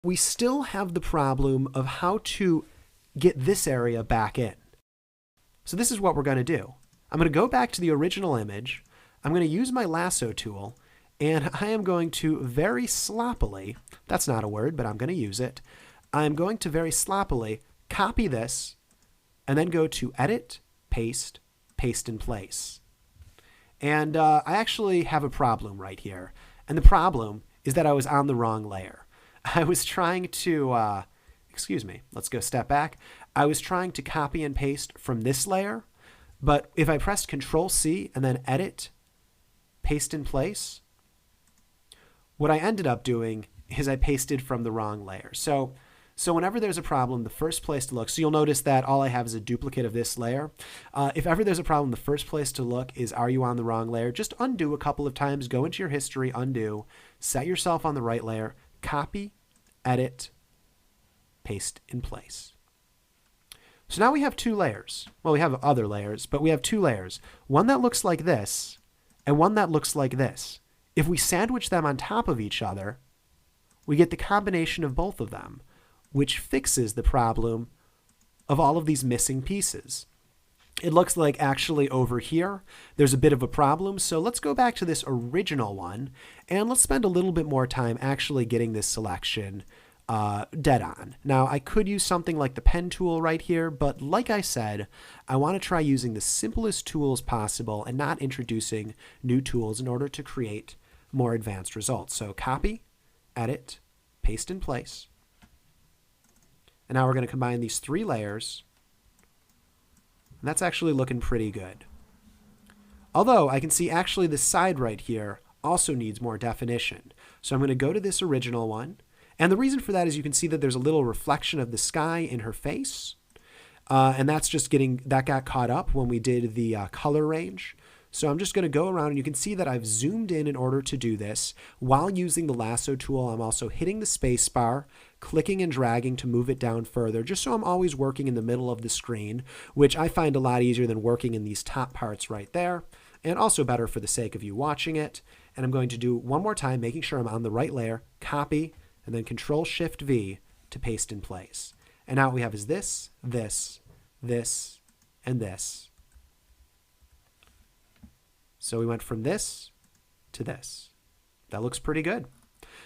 we still have the problem of how to get this area back in. So this is what we're going to do. I'm going to go back to the original image. I'm going to use my lasso tool, and I am going to very sloppily, that's not a word, but I'm going to use it. I'm going to very sloppily copy this and then go to Edit, Paste, Paste in Place. And I actually have a problem right here. And the problem is that I was on the wrong layer. I was trying to, excuse me, let's go step back. I was trying to copy and paste from this layer, but if I pressed Control-C and then Edit, Paste in Place, what I ended up doing is I pasted from the wrong layer. So whenever there's a problem, the first place to look, so you'll notice that all I have is a duplicate of this layer. If ever there's a problem, the first place to look is, are you on the wrong layer? Just undo a couple of times, go into your history, undo, set yourself on the right layer, copy, edit, paste in place. So now we have two layers. Well, we have other layers, but we have two layers. One that looks like this and one that looks like this. If we sandwich them on top of each other, we get the combination of both of them, which fixes the problem of all of these missing pieces. It looks like actually over here, there's a bit of a problem. So let's go back to this original one and let's spend a little bit more time actually getting this selection dead on. Now, I could use something like the pen tool right here, but like I said, I want to try using the simplest tools possible and not introducing new tools in order to create more advanced results. So copy, edit, paste in place. And now we're going to combine these three layers. And that's actually looking pretty good. Although I can see actually the side right here also needs more definition. So I'm going to go to this original one. And the reason for that is you can see that there's a little reflection of the sky in her face. And that's just that got caught up when we did the color range. So I'm just going to go around and you can see that I've zoomed in order to do this. While using the lasso tool, I'm also hitting the space bar, clicking and dragging to move it down further, just so I'm always working in the middle of the screen, which I find a lot easier than working in these top parts right there, and also better for the sake of you watching it. And I'm going to do one more time, making sure I'm on the right layer, copy, and then Control-Shift-V to paste in place. And now what we have is this, this, this, and this. So we went from this to this. That looks pretty good.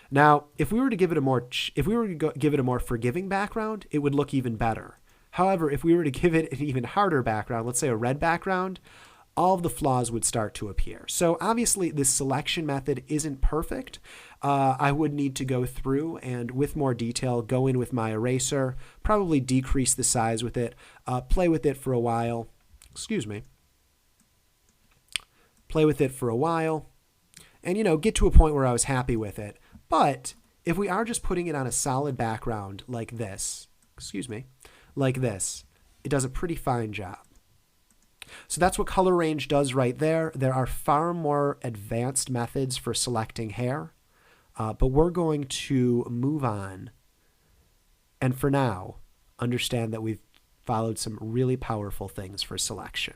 Now, if we were to give it a more forgiving background, it would look even better. However, if we were to give it an even harder background, let's say a red background, all of the flaws would start to appear. So obviously this selection method isn't perfect. I would need to go through and with more detail, go in with my eraser, probably decrease the size with it, play with it for a while. Excuse me. Play with it for a while and, get to a point where I was happy with it. But if we are just putting it on a solid background like this, like this, it does a pretty fine job. So that's what color range does right there. There are far more advanced methods for selecting hair, but we're going to move on. And for now, understand that we've followed some really powerful things for selection.